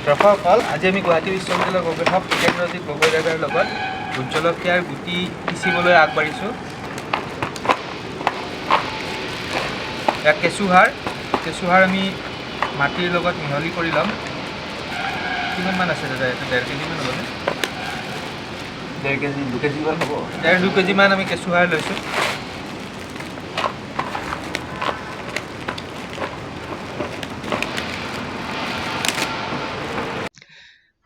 দৰ্শকসকল, আজি আমি গুৱাহাটী বিশ্ববিদ্যালয়ৰ গৱেষক টিকেন্দ্ৰজিৎ গগৈ দাদাৰ লগত ভোট জলকীয়াৰ গুটি পিচিবলৈ আগবাঢ়িছোঁ। ইয়াত কেঁচুসাৰ আমি মাটিৰ লগত মিহলি কৰি ল'ম। কিমানমান আছে দাদা? এইটো 1.5 কেজিমান হ'বনে? 1.5 কেজি 2 কেজিমান হ'ব। 1.5-2 কেজিমান আমি কেঁচুসাৰ লৈছোঁ।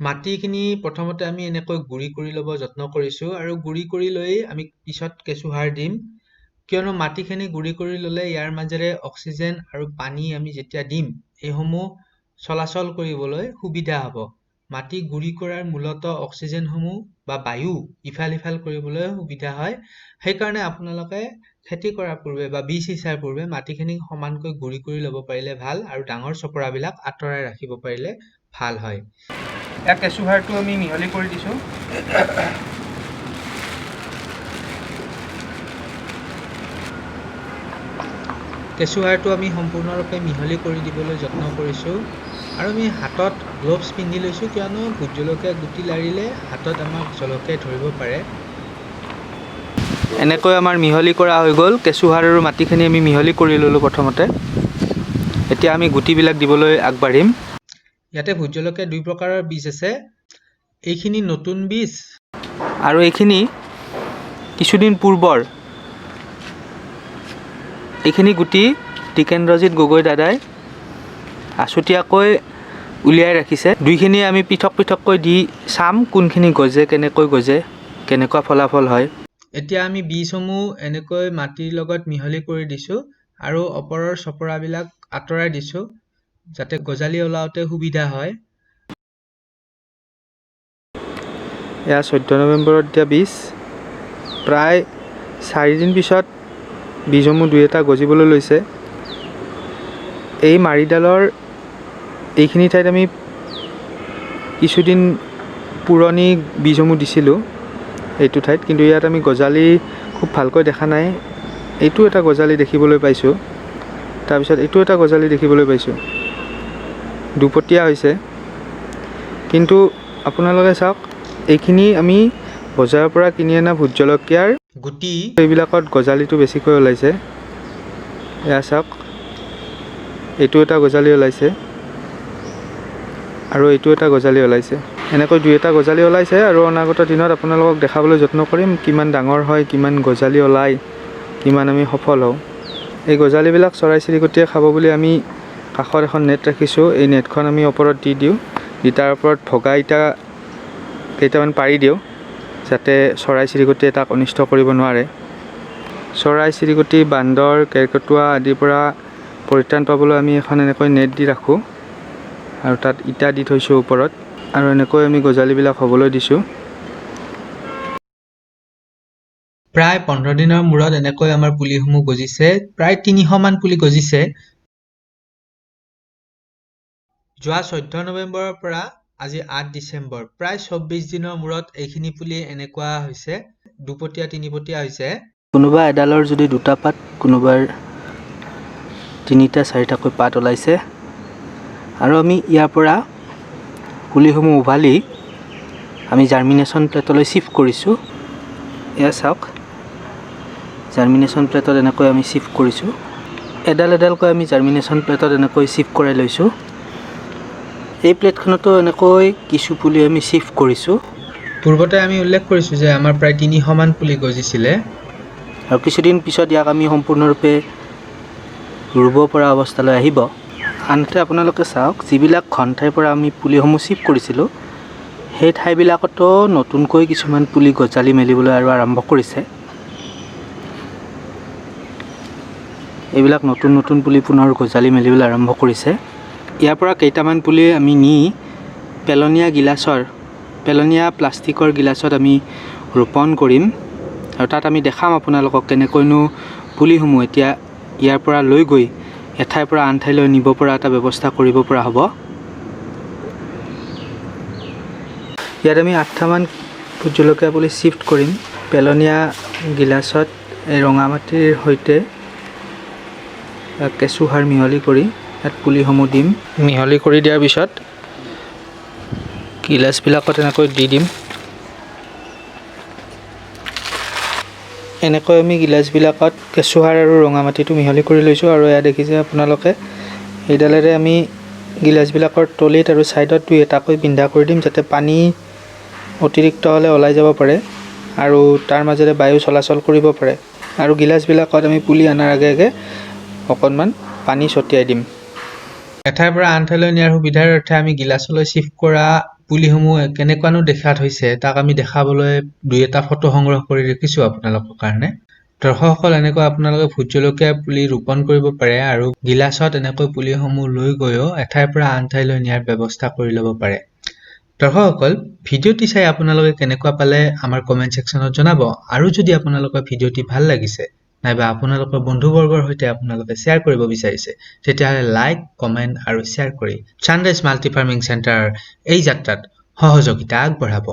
মাটিখিনি প্ৰথমতে আমি এনেকৈ গুড়ি কৰি ল'ব যত্ন কৰিছোঁ আৰু গুড়ি কৰি লৈ আমি পিছত কেঁচুসাৰ দিম, কিয়নো মাটিখিনি গুড়ি কৰি ল'লে ইয়াৰ মাজেৰে অক্সিজেন আৰু পানী আমি যেতিয়া দিম এইসমূহ চলাচল কৰিবলৈ সুবিধা হ'ব। মাটি গুড়ি কৰাৰ মূলতঃ অক্সিজেনসমূহ বা বায়ু ইফাল সিফাল কৰিবলৈ সুবিধা হয়। সেইকাৰণে আপোনালোকে খেতি কৰাৰ পূৰ্বে বা বীজ সিঁচাৰ পূৰ্বে মাটিখিনি সমানকৈ গুড়ি কৰি ল'ব পাৰিলে ভাল আৰু ডাঙৰ চপৰাবিলাক আঁতৰাই ৰাখিব পাৰিলে ভাল হয়। ইয়াত কেঁচুসাৰটো আমি মিহলি কৰি দিছোঁ। কেঁচুসাৰটো আমি সম্পূৰ্ণৰূপে মিহলি কৰি দিবলৈ যত্ন কৰিছোঁ আৰু আমি হাতত গ্লভছ পিন্ধি লৈছোঁ, কিয়নো ভোট জলকীয়া গুটি লাৰিলে হাতত আমাক জলকীয়াই ধৰিব পাৰে। এনেকৈ আমাৰ মিহলি কৰা হৈ গ'ল। কেঁচুসাৰ আৰু মাটিখিনি আমি মিহলি কৰি ল'লোঁ প্ৰথমতে। এতিয়া আমি গুটিবিলাক দিবলৈ আগবাঢ়িম। ইয়াতে ভোট জলকীয়া 2 প্ৰকাৰৰ বীজ আছে। এইখিনি নতুন বীজ আৰু এইখিনি কিছুদিন পূৰ্বৰ। এইখিনি গুটি টিকেন্দ্ৰজিৎ গগৈ দাদাই আছুতীয়াকৈ উলিয়াই ৰাখিছে। দুইখিনি আমি পৃথক পৃথককৈ দি চাম কোনখিনি গজে, কেনেকৈ গজে, কেনেকুৱা ফলাফল হয়। এতিয়া আমি বীজসমূহ এনেকৈ মাটিৰ লগত মিহলি কৰি দিছোঁ আৰু ওপৰৰ চপৰাবিলাক আঁতৰাই দিছোঁ যাতে গজালি ওলাওঁতে সুবিধা হয়। এয়া 14 নৱেম্বৰত দিয়া বীজ। প্ৰায় 4 দিন পিছত বীজসমূহ 2-এটা গজিবলৈ লৈছে। এই মাৰিডালৰ এইখিনি ঠাইত আমি কিছুদিন পুৰণি বীজসমূহ দিছিলোঁ এইটো ঠাইত, কিন্তু ইয়াত আমি গজালি খুব ভালকৈ দেখা নাই। এইটো এটা গজালি দেখিবলৈ পাইছোঁ, তাৰপিছত এইটো এটা গজালি দেখিবলৈ পাইছোঁ। দুপতীয়া হৈছে, কিন্তু আপোনালোকে চাওক এইখিনি আমি বজাৰৰ পৰা কিনি অনা ভোট জলকীয়াৰ গুটি, এইবিলাকত গজালিটো বেছিকৈ ওলাইছে। এয়া চাওক, এইটো এটা গজালি ওলাইছে আৰু এইটো এটা গজালি ওলাইছে। এনেকৈ 2-এটা গজালি ওলাইছে আৰু অনাগত দিনত আপোনালোকক দেখাবলৈ যত্ন কৰিম কিমান ডাঙৰ হয়, কিমান গজালি ওলায়, কিমান আমি সফল হওঁ। এই গজালিবিলাক চৰাই চিৰিকটিয়ে খাব বুলি আমি কাষত এখন নেট ৰাখিছোঁ। এই নেটখন আমি ওপৰত দি দিওঁ, দি তাৰ ওপৰত ভগা ইটা কেইটামান পাৰি দিওঁ যাতে চৰাই চিৰিকটিয়ে তাক অনিষ্ট কৰিব নোৱাৰে। চৰাই চিৰিকটি, বান্দৰ, কেৰ্কেটুৱা আদিৰ পৰা পৰিত্ৰাণ পাবলৈ আমি এখন এনেকৈ নেট দি ৰাখোঁ আৰু তাত ইটা দি থৈছোঁ ওপৰত, আৰু এনেকৈ আমি গজালিবিলাক হ'বলৈ দিছোঁ। প্ৰায় 15 দিনৰ মূৰত এনেকৈ আমাৰ পুলিসমূহ গজিছে। প্ৰায় 300 মান পুলি গজিছে। যোৱা 14 নৱেম্বৰৰ পৰা আজি 8 ডিচেম্বৰ, প্ৰায় 24 দিনৰ মূৰত এইখিনি পুলি এনেকুৱা হৈছে, দুপতীয়া 3পতীয়া হৈছে। কোনোবা এডালৰ যদি 2টা পাত, কোনোবাৰ 3টা 4টাকৈ পাত ওলাইছে। আৰু আমি ইয়াৰ পৰা পুলিসমূহ উভালি আমি জাৰ্মিনেশ্যন প্লেটলৈ শ্বিফ্ট কৰিছোঁ। এয়া চাওক, জাৰ্মিনেশ্যন প্লেটত এনেকৈ আমি শ্বিফ্ট কৰিছোঁ। এডাল এডালকৈ আমি জাৰ্মিনেশ্যন প্লেটত এনেকৈ শ্বিফ্ট কৰাই লৈছোঁ। এই প্লেটখনতো এনেকৈ কিছু পুলি আমি শ্বিফ্ট কৰিছোঁ। পূৰ্বতে আমি উল্লেখ কৰিছোঁ যে আমাৰ প্ৰায় 300 মান পুলি গজিছিলে আৰু কিছুদিন পিছত ইয়াক আমি সম্পূৰ্ণৰূপে ৰুব পৰা অৱস্থালৈ আহিব। আনহাতে আপোনালোকে চাওক, যিবিলাক ঘন ঠাইৰ পৰা আমি পুলিসমূহ শ্বিফ্ট কৰিছিলোঁ সেই ঠাইবিলাকতো নতুনকৈ কিছুমান পুলি গজালি মেলিবলৈ আৰু আৰম্ভ কৰিছে। এইবিলাক নতুন নতুন পুলি পুনৰ গজালি মেলিবলৈ আৰম্ভ কৰিছে। ইয়াৰ পৰা কেইটামান পুলি আমি নি পেলনীয়া প্লাষ্টিকৰ গিলাচত আমি ৰোপণ কৰিম আৰু তাত আমি দেখাম আপোনালোকক কেনেকৈনো পুলিসমূহ এতিয়া ইয়াৰ পৰা লৈ গৈ এঠাইৰ পৰা আন ঠাইলৈ নিব পৰা এটা ব্যৱস্থা কৰিব পৰা হ'ব। ইয়াত আমি 8টামান ভোট জলকীয়া পুলি শ্বিফ্ট কৰিম। পেলনীয়া গিলাচত এই ৰঙা মাটিৰ সৈতে কেঁচুসাৰ মিহলি কৰি ইয়াত পুলিসমূহ দিম। মিহলি কৰি দিয়াৰ পিছত গিলাচবিলাকত এনেকৈ দি দিম। এনেকৈ আমি গিলাচবিলাকত কেঁচুসাৰ আৰু ৰঙা মাটিটো মিহলি কৰি লৈছোঁ আৰু এয়া দেখিছে আপোনালোকে এইডালেৰে আমি গিলাচবিলাকৰ তলিত আৰু ছাইডত দুই এটাকৈ বিন্ধা কৰি দিম যাতে পানী অতিৰিক্ত হ'লে ওলাই যাব পাৰে আৰু তাৰ মাজেৰে বায়ু চলাচল কৰিব পাৰে। আৰু গিলাচবিলাকত আমি পুলি অনাৰ আগে আগে অকণমান পানী ছটিয়াই দিম। এঠাইৰ পৰা আন ঠাইলৈ নিয়াৰ সুবিধাৰ অৰ্থে আমি গিলাচলৈ শ্বিফ্ট কৰা পুলিসমূহ কেনেকুৱানো দেখাত হৈছে তাক আমি দেখাবলৈ দুই এটা ফটো সংগ্ৰহ কৰি ৰাখিছোঁ আপোনালোকৰ কাৰণে। দৰ্শকসকল, এনেকৈ আপোনালোকে ভোট জলকীয়া পুলি ৰোপণ কৰিব পাৰে আৰু গিলাচত এনেকৈ পুলিসমূহ লৈ গৈও এঠাইৰ পৰা আন ঠাইলৈ নিয়াৰ ব্যৱস্থা কৰি ল'ব পাৰে। দৰ্শকসকল, ভিডিঅ'টি চাই আপোনালোকে কেনেকুৱা পালে আমাৰ কমেণ্ট ছেকশ্যনত জনাব। আৰু যদি আপোনালোকৰ ভিডিঅ'টি ভাল লাগিছে নাইবা আপোনালোকৰ বন্ধুবৰ্গৰ সৈতে আপোনালোকে শ্বেয়াৰ কৰিব বিচাৰিছে তেতিয়াহ'লে লাইক, কমেণ্ট আৰু শ্বেয়াৰ কৰি ছানৰাইজ মাল্টি ফাৰ্মিং চেণ্টাৰ এই যাত্ৰাত সহযোগিতা আগবঢ়াব।